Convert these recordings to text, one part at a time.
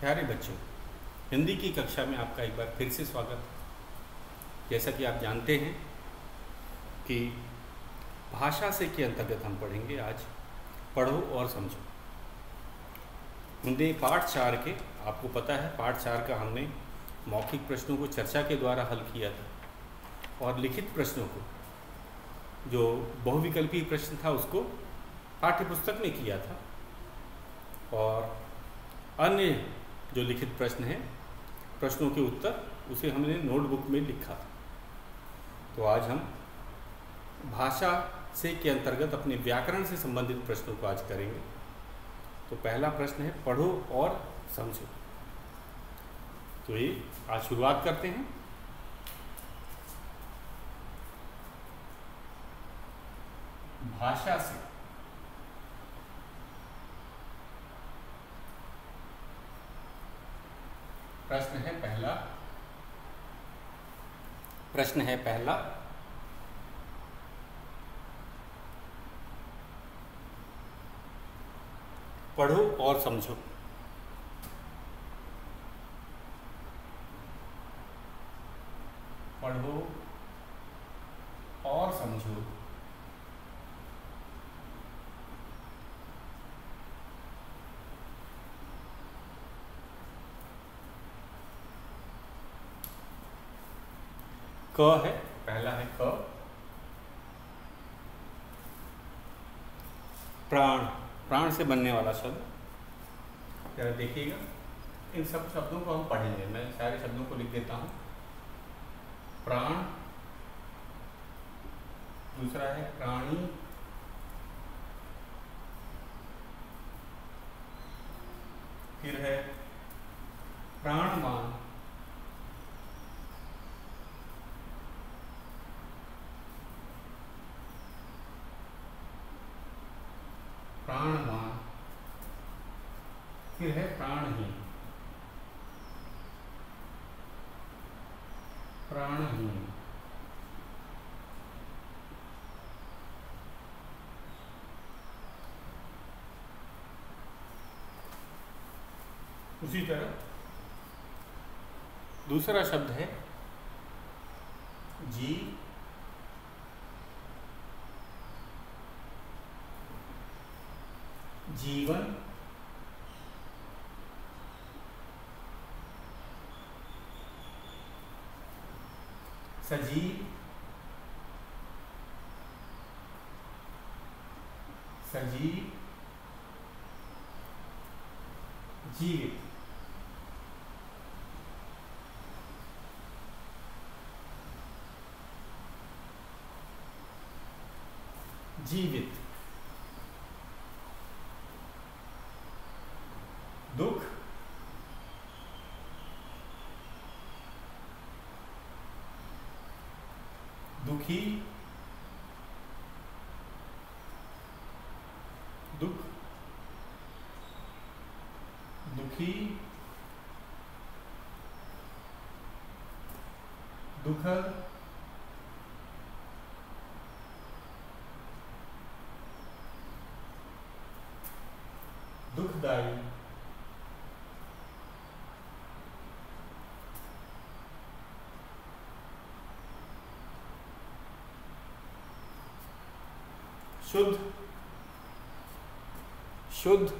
प्यारे बच्चों, हिंदी की कक्षा में आपका एक बार फिर से स्वागत है। जैसा कि आप जानते हैं कि भाषा से के अंतर्गत हम पढ़ेंगे आज पढ़ो और समझो। हिंदी पाठ 4 के, आपको पता है पाठ 4 का हमने मौखिक प्रश्नों को चर्चा के द्वारा हल किया था और लिखित प्रश्नों को, जो बहुविकल्पीय प्रश्न था, उसको पाठ्य पुस्तक में किया था और अन्य जो लिखित प्रश्न हैं, प्रश्नों के उत्तर, उसे हमने नोटबुक में लिखा था। तो आज हम भाषा से के अंतर्गत अपने व्याकरण से संबंधित प्रश्नों को आज करेंगे। तो पहला प्रश्न है पढ़ो और समझो। तो ये आज शुरुआत करते हैं। भाषा से प्रश्न है पहला पढ़ो और समझो। पढ़ो और समझो। क है, पहला है क। प्राण, प्राण से बनने वाला शब्द। जरा देखिएगा, इन सब शब्दों को हम पढ़ेंगे। मैं सारे शब्दों को लिख देता हूँ। प्राण, दूसरा है प्राणी, फिर है प्राणवान, प्राणवान, फिर है प्राणहीन, प्राणहीन, उसी तरह दूसरा शब्द है जी, जीवन, सजीव, सजीव, जीवित, जीवित, दुख, दुखी, दुख, दुखी, दुखद, दुखदाई, शुद्ध, शुद्ध,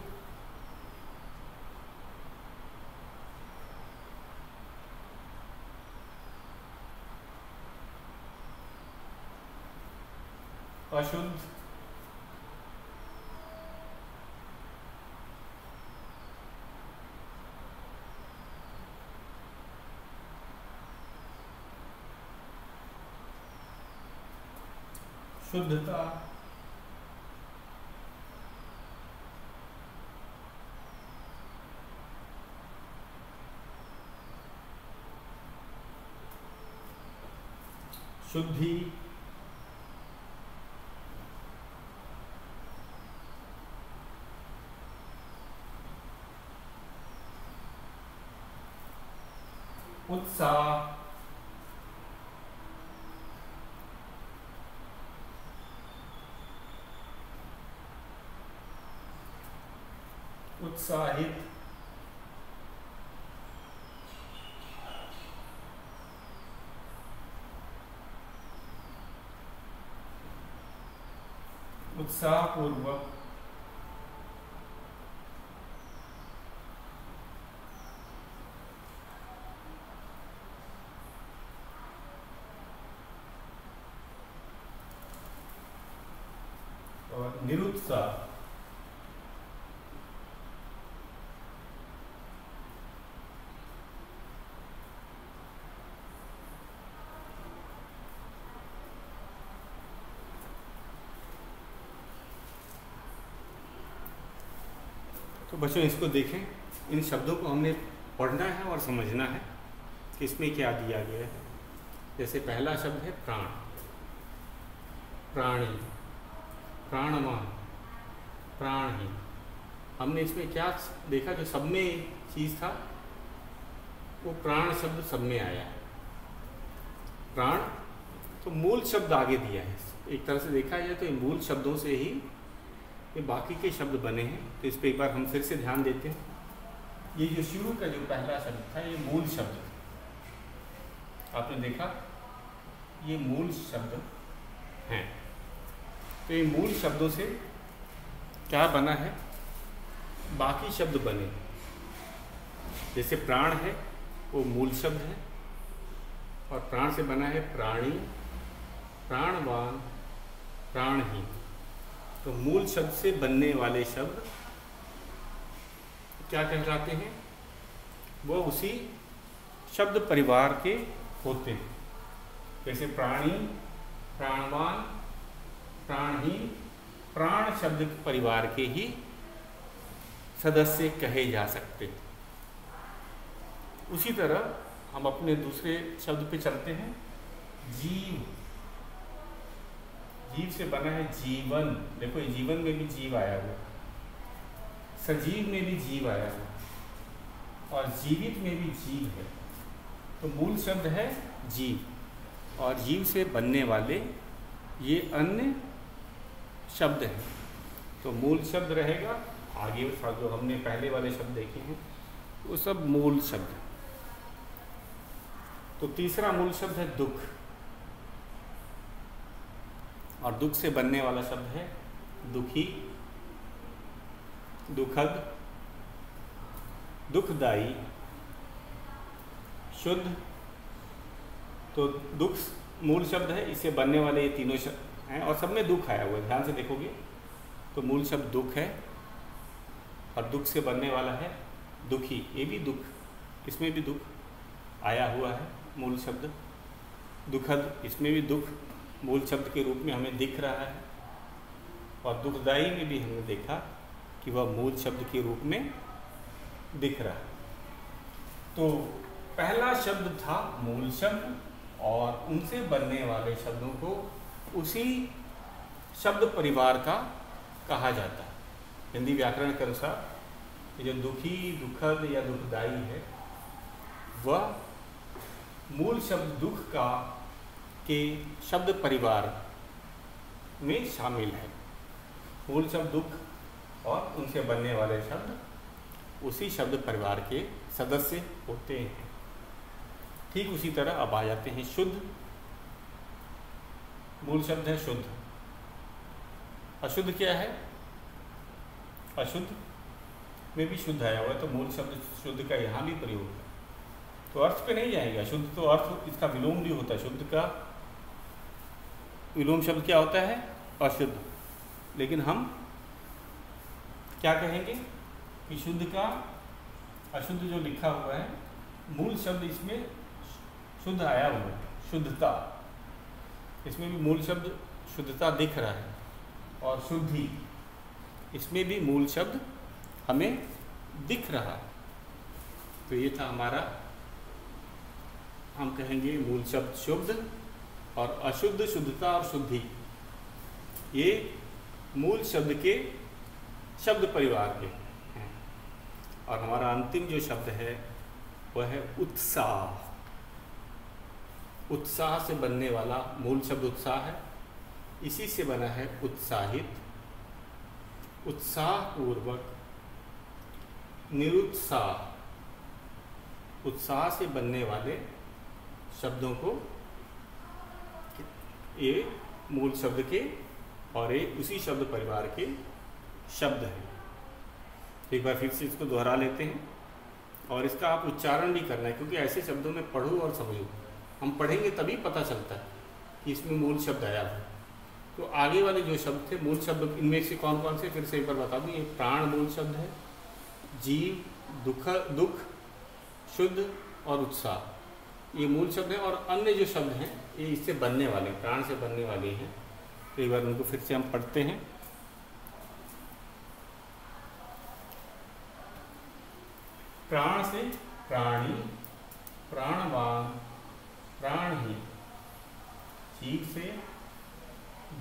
अशुद्ध, शुद्धता, शुद्धि, उत्साह, उत्साहित, उत्साहपूर्वक और निरुत्साह तो बच्चों इसको देखें, इन शब्दों को हमने पढ़ना है और समझना है कि इसमें क्या दिया गया है। जैसे पहला शब्द है प्राण, प्राणी, प्राणवान, प्राणहीन। हमने इसमें क्या देखा, जो सब में चीज़ था वो प्राण शब्द सब में आया है। प्राण तो मूल शब्द आगे दिया है, एक तरह से देखा जाए तो मूल शब्दों से ही ये बाकी के शब्द बने हैं। तो इस पर एक बार हम फिर से ध्यान देते हैं। ये जो शुरू का जो पहला शब्द था ये मूल शब्द, आपने देखा ये मूल शब्द हैं। तो ये मूल शब्दों से क्या बना है, बाकी शब्द बने। जैसे प्राण है वो मूल शब्द है और प्राण से बना है प्राणी, प्राणवान, प्राणहीन। तो मूल शब्द से बनने वाले शब्द क्या कहलाते हैं, वो उसी शब्द परिवार के होते हैं। जैसे प्राणी, प्राणवान, प्राणहीन, प्राण शब्द परिवार के ही सदस्य कहे जा सकते। उसी तरह हम अपने दूसरे शब्द पे चलते हैं। जीव, जीव से बना है जीवन। देखो ये जीवन में भी जीव आया हुआ, सजीव में भी जीव आया हुआ और जीवित में भी जीव है। तो मूल शब्द है जीव और जीव से बनने वाले ये अन्य शब्द हैं। तो मूल शब्द रहेगा, आगे जो हमने पहले वाले शब्द देखे हैं वो सब मूल शब्द। तो तीसरा मूल शब्द है दुख और दुख से बनने वाला शब्द है दुखी, दुखद, दुखदाई, शुद्ध। तो दुख मूल शब्द है, इससे बनने वाले ये तीनों शब्द हैं और सब में दुख आया हुआ है। ध्यान से देखोगे तो मूल शब्द दुख है और दुख से बनने वाला है दुखी, ये भी दुख, इसमें भी दुख आया हुआ है मूल शब्द। दुखद, इसमें भी दुख मूल शब्द के रूप में हमें दिख रहा है और दुखदाई में भी हमने देखा कि वह मूल शब्द के रूप में दिख रहा है। तो पहला शब्द था मूल शब्द और उनसे बनने वाले शब्दों को उसी शब्द परिवार का कहा जाता है। हिंदी व्याकरण के अनुसार ये जो दुखी, दुखद या दुखदाई है वह मूल शब्द दुख का के शब्द परिवार में शामिल है। मूल शब्द दुख और उनसे बनने वाले शब्द उसी शब्द परिवार के सदस्य होते हैं। ठीक उसी तरह अब आ जाते हैं शुद्ध। मूल शब्द है शुद्ध। अशुद्ध क्या है, अशुद्ध में भी शुद्ध आया हुआ है, तो मूल शब्द शुद्ध का यहाँ भी प्रयोग है। तो अर्थ पे नहीं जाएगा, शुद्ध तो अर्थ इसका विलोम भी होता है। शुद्ध का विलोम शब्द क्या होता है, अशुद्ध। लेकिन हम क्या कहेंगे कि शुद्ध का अशुद्ध जो लिखा हुआ है, मूल शब्द इसमें शुद्ध आया हुआ है, शुद्धता। इसमें भी मूल शब्द शुद्धता दिख रहा है और शुद्धि, इसमें भी मूल शब्द हमें दिख रहा है। तो ये था हमारा, हम कहेंगे मूल शब्द शुद्ध और अशुद्ध, शुद्धता और शुद्धि, ये मूल शब्द के शब्द परिवार के हैं। और हमारा अंतिम जो शब्द है वह है उत्साह। उत्साह से बनने वाला मूल शब्द उत्साह है, इसी से बना है उत्साहित, उत्साहपूर्वक, निरुत्साह। उत्साह से बनने वाले शब्दों को ये मूल शब्द के और ये उसी शब्द परिवार के शब्द हैं। तो एक बार फिर से इसको दोहरा लेते हैं और इसका आप उच्चारण भी करना है, क्योंकि ऐसे शब्दों में पढ़ो और समझो। हम पढ़ेंगे तभी पता चलता है कि इसमें मूल शब्द आया है। तो आगे वाले जो शब्द थे मूल शब्द, इनमें से कौन कौन से फिर से एक बार बता दूँ। ये प्राण मूल शब्द है, जीव, दुख, शुद्ध और उत्साह, ये मूल शब्द हैं। और अन्य जो शब्द हैं ये इससे बनने वाले, प्राण से बनने वाले हैं। तो एक बार उनको फिर से हम पढ़ते हैं। प्राण से प्राणी, प्राणवान, प्राणहीन। जीव से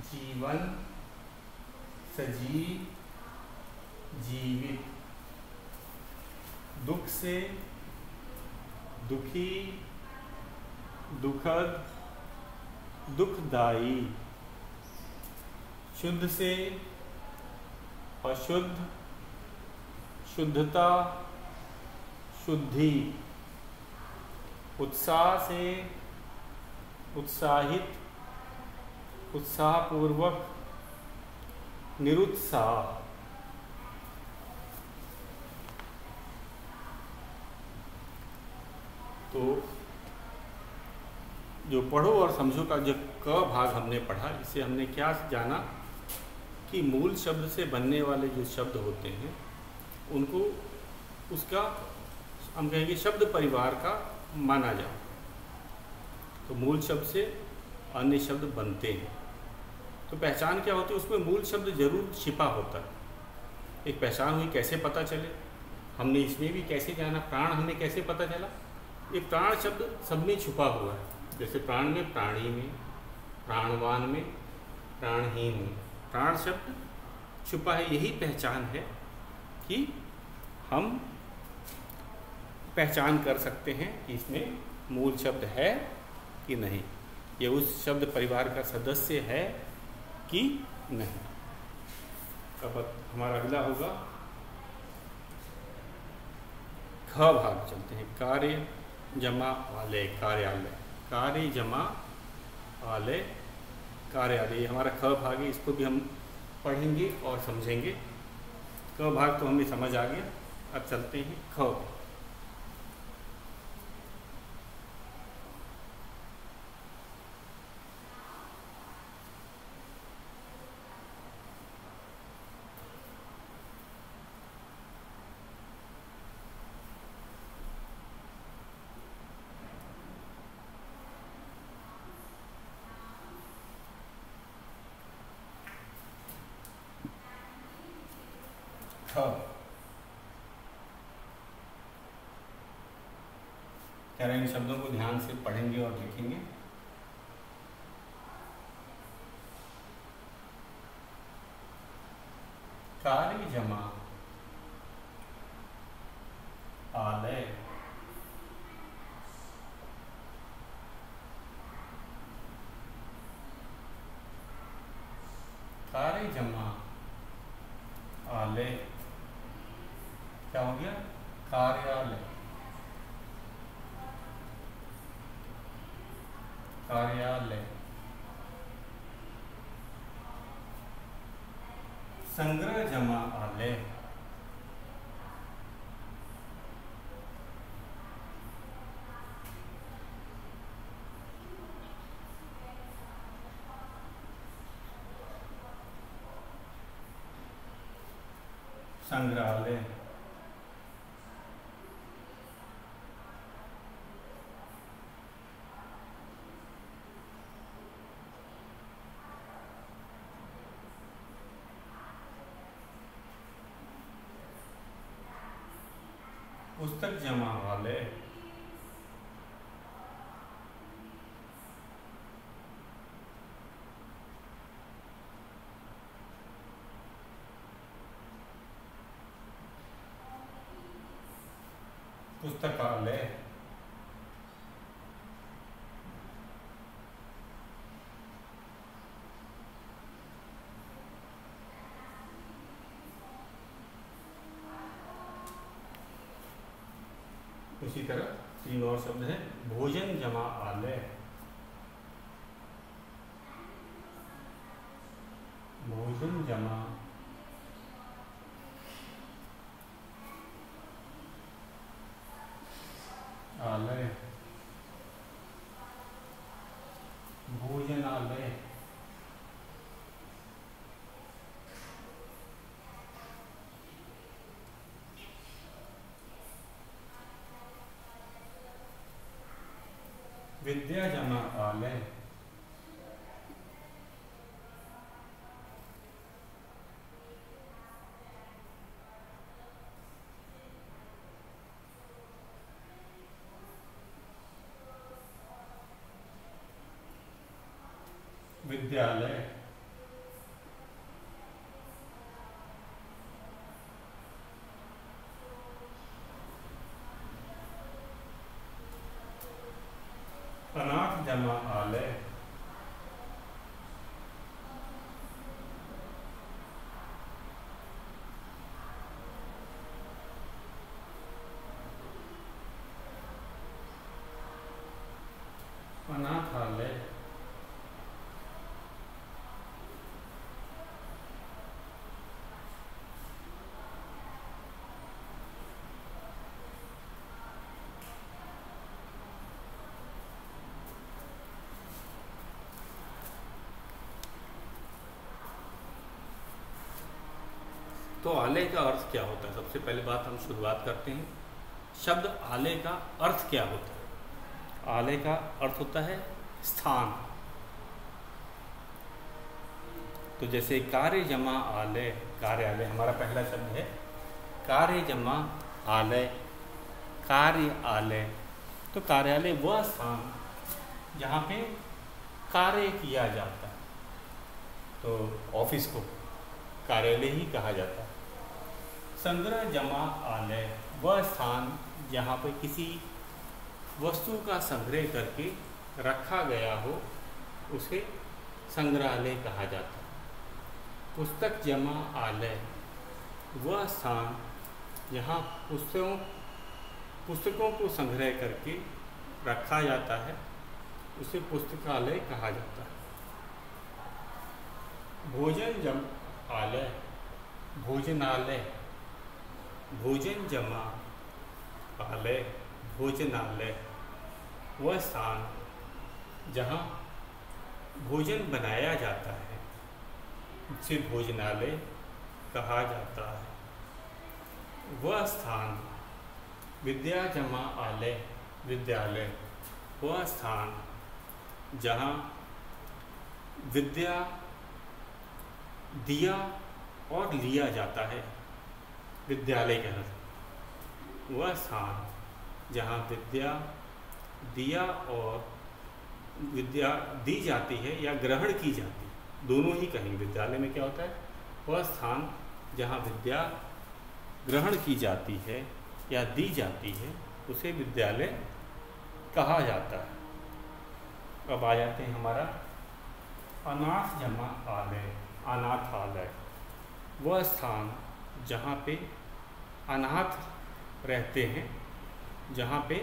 जीवन, सजीव, जीवित। दुख से दुखी, दुखद, दुखदाई। शुद्ध से अशुद्ध, शुद्धता, शुद्धि। उत्साह से उत्साहित, उत्साहपूर्वक, निरुत्साह। तो जो पढ़ो और समझो का जो क भाग हमने पढ़ा, इससे हमने क्या जाना कि मूल शब्द से बनने वाले जो शब्द होते हैं उनको उसका हम कहेंगे शब्द परिवार का माना जाए। तो मूल शब्द से अन्य शब्द बनते हैं। तो पहचान क्या होती है, उसमें मूल शब्द जरूर छिपा होता है। एक पहचान हुई, कैसे पता चले, हमने इसमें भी कैसे जाना, प्राण हमें कैसे पता चला। एक प्राण शब्द सब में छुपा हुआ है, जैसे प्राण में, प्राणी में, प्राणवान में, प्राणहीन में प्राण शब्द छुपा है। यही पहचान है कि हम पहचान कर सकते हैं कि इसमें मूल शब्द है कि नहीं, ये उस शब्द परिवार का सदस्य है कि नहीं। अब हमारा अगला होगा ख भाग। चलते हैं। कार्य जमा आलय, कार्यालय। कार्य जमा आलय, कार्यालय, ये हमारा ख भाग है। इसको भी हम पढ़ेंगे और समझेंगे। क भाग तो हमें समझ आ गया। अब चलते हैं ख। कह रहे हैं, इन शब्दों को ध्यान से पढ़ेंगे और लिखेंगे। कार्य जमा आलय, कार्य जमा आलय, क्या हो गया, कार्यालय, कार्यालय। संग्रह जमा आलय, संग्रहालय। पुस्तक जमा आलय, पुस्तकालय। उसी तरह तीन और शब्द हैं। भोजन जमा आलय, भोजन जमा आलय, भोजनालय, विद्या जमा आलय, विद्यालय, अनाथ जमा आलय, अनाथालय, तो आलय का अर्थ क्या होता है? सबसे पहले बात हम शुरुआत करते हैं, शब्द आलय का अर्थ क्या होता है? आलय का अर्थ होता है स्थान। तो जैसे कार्य जमा आलय, कार्यालय हमारा पहला शब्द है, कार्य जमा आलय, कार्यालय। तो कार्यालय वह स्थान जहाँ पे कार्य किया जाता है, तो ऑफिस को कार्यालय ही कहा जाता है। संग्रह जमा आलय, वह स्थान जहाँ पे किसी वस्तु का संग्रह करके रखा गया हो, उसे संग्रहालय कहा जाता है। पुस्तक जमा आलय, वह स्थान जहाँ पुस्तकों को संग्रह करके रखा जाता है, उसे पुस्तकालय कहा जाता है। भोजन जम आलय, भोजनालय, भोजन जमा आलय, भोजनालय, वह स्थान जहाँ भोजन बनाया जाता है, उसे भोजनालय कहा जाता है। वह स्थान विद्या जमा आलय, विद्यालय, वह स्थान जहाँ विद्या दिया और लिया जाता है, विद्यालय का अर्थ। वह स्थान जहाँ विद्या दिया और विद्या दी जाती है या ग्रहण की जाती है, दोनों ही कहेंगे। विद्यालय में क्या होता है? वह स्थान जहाँ विद्या ग्रहण की जाती है या दी जाती है, उसे विद्यालय कहा जाता है। अब आ जाते हैं हमारा अनाथ जमा आलय, अनाथालय, वह स्थान जहाँ पे अनाथ रहते हैं, जहाँ पे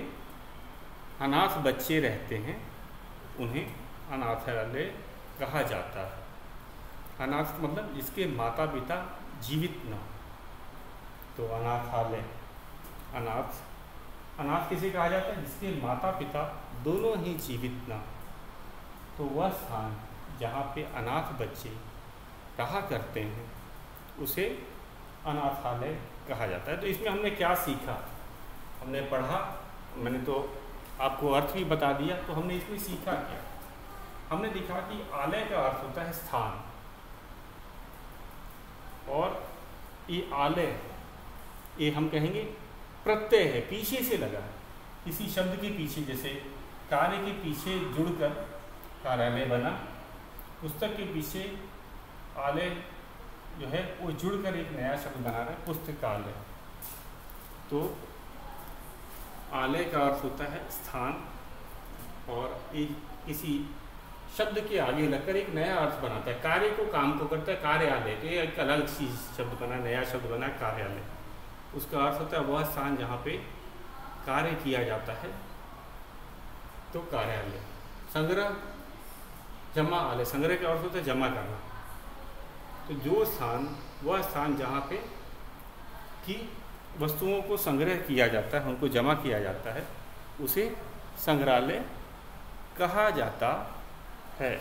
अनाथ बच्चे रहते हैं, उन्हें अनाथालय कहा जाता है। अनाथ मतलब जिसके माता पिता जीवित न हो, तो अनाथालय। अनाथ किसे कहा जाता है? जिसके माता पिता दोनों ही जीवित न हो, तो वह स्थान जहाँ पे अनाथ बच्चे रहा करते हैं, उसे अनाथालय कहा जाता है। तो इसमें हमने क्या सीखा? हमने पढ़ा, मैंने तो आपको अर्थ भी बता दिया, तो हमने इसमें सीखा क्या? हमने देखा कि आलय का अर्थ होता है स्थान, और ये आलय, ये हम कहेंगे प्रत्यय है, पीछे से लगा है, किसी शब्द के पीछे, जैसे कार्य के पीछे जुड़कर कार्यालय बना, पुस्तक के पीछे आलय जो है वो जुड़कर एक नया शब्द बना रहा है, पुस्तकालय। तो आलय का अर्थ होता है स्थान, और एक किसी शब्द के आगे लगकर एक नया अर्थ बनाता है, कार्य को, काम को करता है, कार्यालय। तो ये एक अलग चीज शब्द बना, नया शब्द बना, कार्यालय। उसका अर्थ होता है वह स्थान जहाँ पे कार्य किया जाता है, तो कार्यालय। संग्रह जमा आलय, संग्रह का अर्थ होता है जमा करना, तो जो स्थान, वह स्थान जहाँ पे कि वस्तुओं को संग्रह किया जाता है, उनको जमा किया जाता है, उसे संग्रहालय कहा जाता है।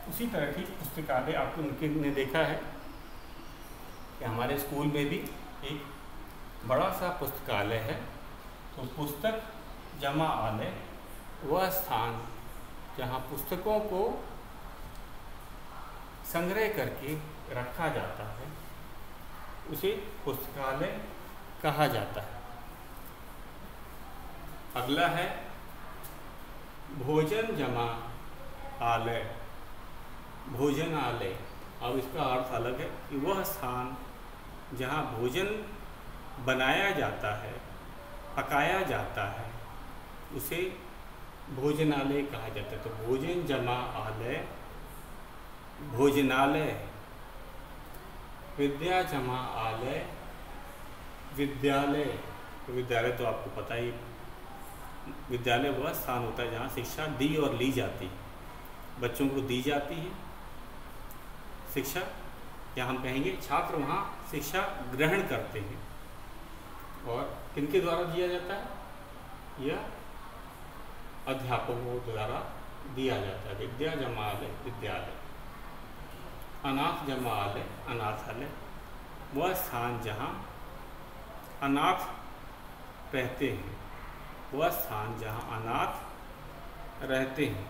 उसी तरह की पुस्तकालय आपको ने देखा है कि हमारे स्कूल में भी एक बड़ा सा पुस्तकालय है। तो पुस्तक जमा आलय वह स्थान जहाँ पुस्तकों को संग्रह करके रखा जाता है, उसे पुस्तकालय कहा जाता है। अगला है भोजन जमा आलय, भोजनालय। अब इसका अर्थ अलग है कि वह स्थान जहाँ भोजन बनाया जाता है, पकाया जाता है, उसे भोजनालय कहा जाता है। तो भोजन जमा आलय भोजनालय, विद्या जमा आलय विद्यालय। तो विद्यालय तो आपको पता ही, विद्यालय वह स्थान होता है जहाँ शिक्षा दी और ली जाती है, बच्चों को दी जाती है शिक्षा, या हम कहेंगे छात्र वहाँ शिक्षा ग्रहण करते हैं। और किनके द्वारा दिया जाता है? यह अध्यापकों द्वारा दिया जाता है। विद्या जमालय विद्यालय, अनाथ जमालय अनाथालय, वह स्थान जहाँ अनाथ रहते हैं, वह स्थान जहाँ अनाथ रहते हैं।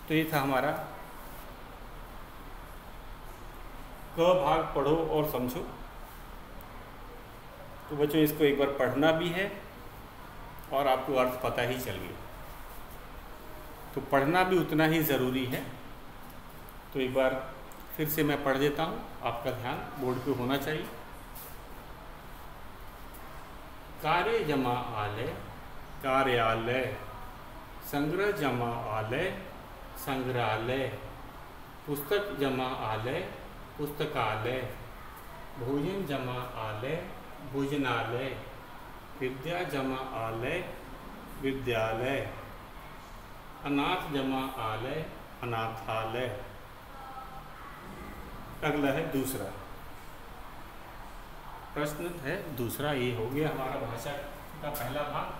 तो ये था हमारा क भाग पढ़ो और समझो। तो बच्चों इसको एक बार पढ़ना भी है और आपको अर्थ पता ही चल गया, तो पढ़ना भी उतना ही ज़रूरी है। तो एक बार फिर से मैं पढ़ देता हूँ, आपका ध्यान बोर्ड पे होना चाहिए। कार्य जमा आलय कार्यालय, संग्रह जमा आलय संग्रहालय, पुस्तक जमा आलय पुस्तकालय, भोजन जमा आलय भोजनालय, विद्या जमा आलय विद्यालय, अनाथ जमा आलय अनाथालय। अगला है दूसरा प्रश्न है दूसरा। ये हो गया हमारा भाषा का पहला भाग।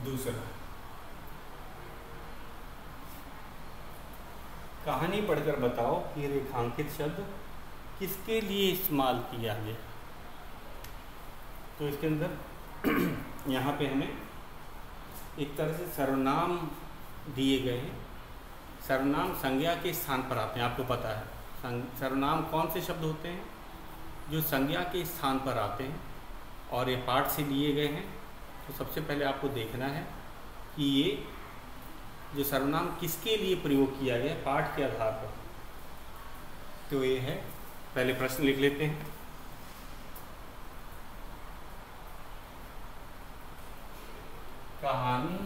दूसरा, कहानी पढ़कर बताओ कि रेखांकित शब्द किसके लिए इस्तेमाल किया गया। तो इसके अंदर यहाँ पे हमें एक तरह से सर्वनाम दिए गए हैं। सर्वनाम संज्ञा के स्थान पर आते हैं, आपको पता है सर्वनाम कौन से शब्द होते हैं जो संज्ञा के स्थान पर आते हैं, और ये पाठ से लिए गए हैं। तो सबसे पहले आपको देखना है कि ये जो सर्वनाम किसके लिए प्रयोग किया गया पाठ के आधार पर। तो ये है, पहले प्रश्न लिख लेते हैं। कहानी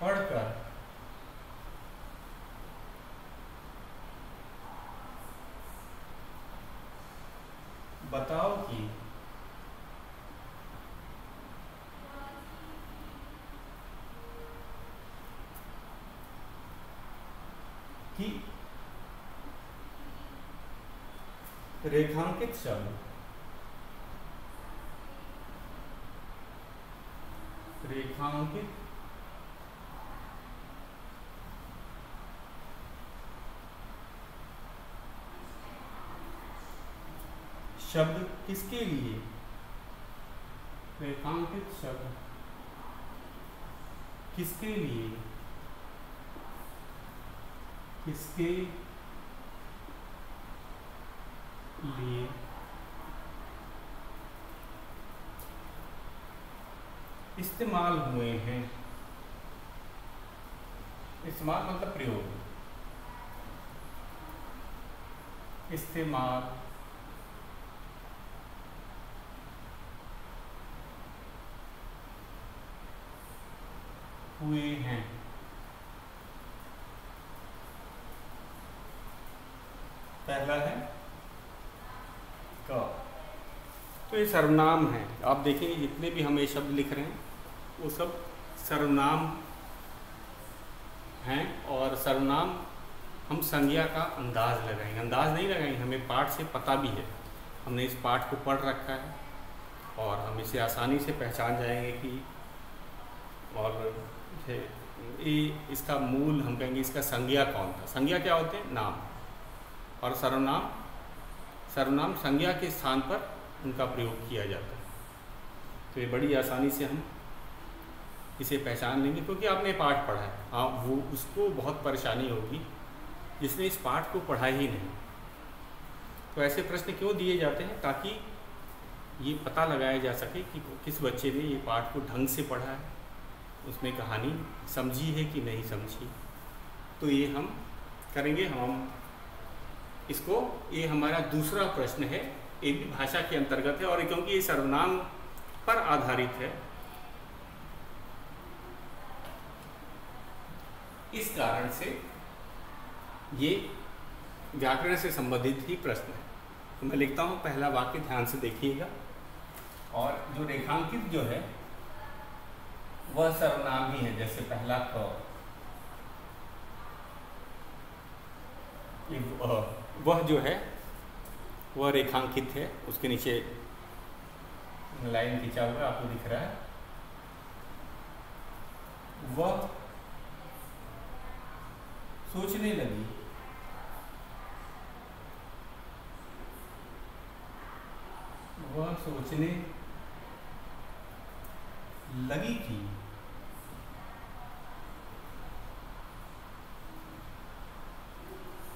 पढ़कर बताओ कि रेखांकित शब्द शब्द किसके लिए, रेखांकित शब्द किसके लिए, किसके लिए इस्तेमाल हुए हैं। इस्तेमाल मतलब प्रयोग, इस्तेमाल हुए हैं। पहला है क। तो ये सर्वनाम है। आप देखेंगे जितने भी हम ये शब्द लिख रहे हैं वो सब सर्वनाम हैं, और सर्वनाम हम संज्ञा का अंदाज लगाएंगे। अंदाज नहीं लगाएंगे, हमें पाठ से पता भी है, हमने इस पाठ को पढ़ रखा है और हम इसे आसानी से पहचान जाएंगे कि, और ये इसका मूल हम कहेंगे इसका संज्ञा कौन था। संज्ञा क्या होते हैं? नाम। और सर्वनाम संज्ञा के स्थान पर उनका प्रयोग किया जाता है। तो ये बड़ी आसानी से हम इसे पहचान लेंगे क्योंकि आपने पाठ पढ़ा है। हाँ, वो उसको बहुत परेशानी होगी जिसने इस पाठ को पढ़ा ही नहीं। तो ऐसे प्रश्न क्यों दिए जाते हैं? ताकि ये पता लगाया जा सके कि किस बच्चे ने ये पाठ को ढंग से पढ़ा है, उसने कहानी समझी है कि नहीं समझी। तो ये हम करेंगे। हम इसको, ये हमारा दूसरा प्रश्न है, ये भी भाषा के अंतर्गत है और क्योंकि ये सर्वनाम पर आधारित है इस कारण से ये व्याकरण से संबंधित ही प्रश्न है। तो मैं लिखता हूँ पहला वाक्य, ध्यान से देखिएगा। और जो रेखांकित जो है वह सर्वनाम ही है, जैसे पहला क, वह जो है वह रेखांकित है, उसके नीचे लाइन खींचा हुआ आपको दिख रहा है। वह सोचने लगी, वह सोचने लगी थी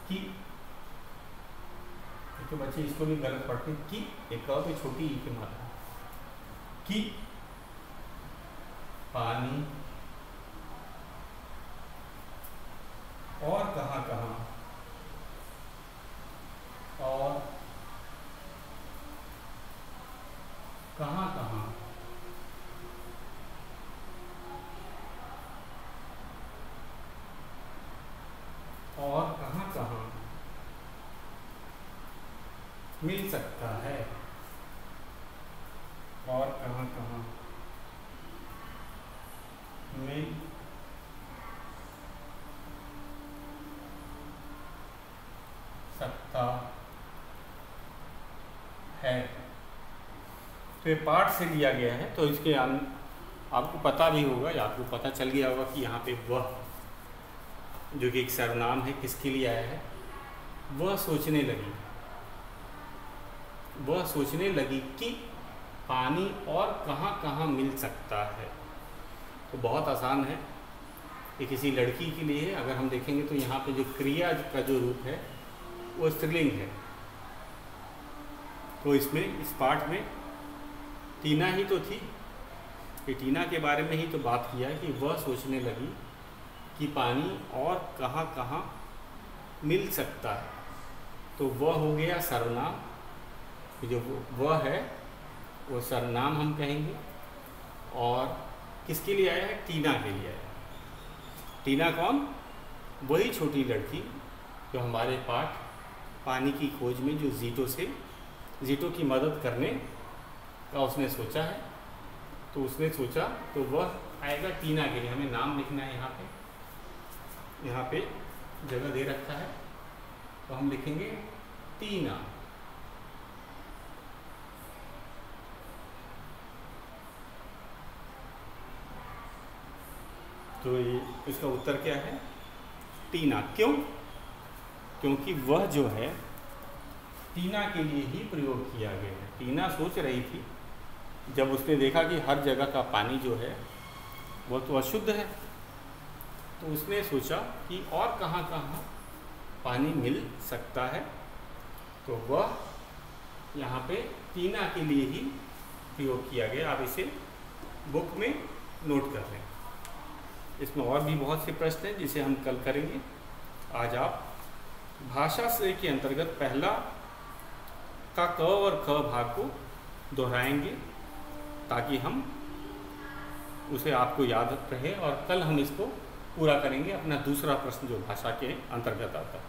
कि, तो बच्चे इसको भी गलत पढ़ते हैं कि, एक और भी छोटी ई की मात्रा, कि पानी और कहाँ कहाँ, और कहाँ कहाँ और कहाँ कहाँ मिल सकता है, और कहाँ कहाँ मिल सकता है। तो ये पाठ से लिया गया है, तो इसके आपको पता भी होगा या आपको पता चल गया होगा कि यहाँ पे वह जो कि एक सर्वनाम है किसके लिए आया है? वह सोचने लगी, वह सोचने लगी कि पानी और कहाँ कहाँ मिल सकता है। तो बहुत आसान है, ये किसी लड़की के लिए है। अगर हम देखेंगे तो यहाँ पे जो क्रिया का जो रूप है वो स्त्रीलिंग है। तो इसमें इस पाठ में टीना ही तो थी, ये टीना के बारे में ही तो बात किया है कि वह सोचने लगी कि पानी और कहाँ कहाँ मिल सकता है। तो वह हो गया सर्वनाम, जो वह है वो सर्वनाम हम कहेंगे। और किसके लिए आया है? टीना के लिए आया है। टीना कौन? वही छोटी लड़की जो हमारे पाठ पानी की खोज में जो जीटो की मदद करने का उसने सोचा है। तो उसने सोचा, तो वह आएगा टीना के लिए। हमें नाम लिखना है यहाँ पे जगह दे रखा है, तो हम लिखेंगे टीना। तो ये इसका उत्तर क्या है? टीना। क्यों? क्योंकि वह जो है टीना के लिए ही प्रयोग किया गया है। टीना सोच रही थी, जब उसने देखा कि हर जगह का पानी जो है वह तो अशुद्ध है, तो उसने सोचा कि और कहाँ कहाँ पानी मिल सकता है। तो वह यहाँ पे टीना के लिए ही प्रयोग किया गया। आप इसे बुक में नोट कर लें। इसमें और भी बहुत से प्रश्न हैं जिसे हम कल करेंगे। आज आप भाषा से के अंतर्गत पहला का क और ख भाग को दोहराएंगे ताकि हम उसे आपको याद रहे और कल हम इसको पूरा करेंगे। अपना दूसरा प्रश्न जो भाषा के अंतर्गत आता है।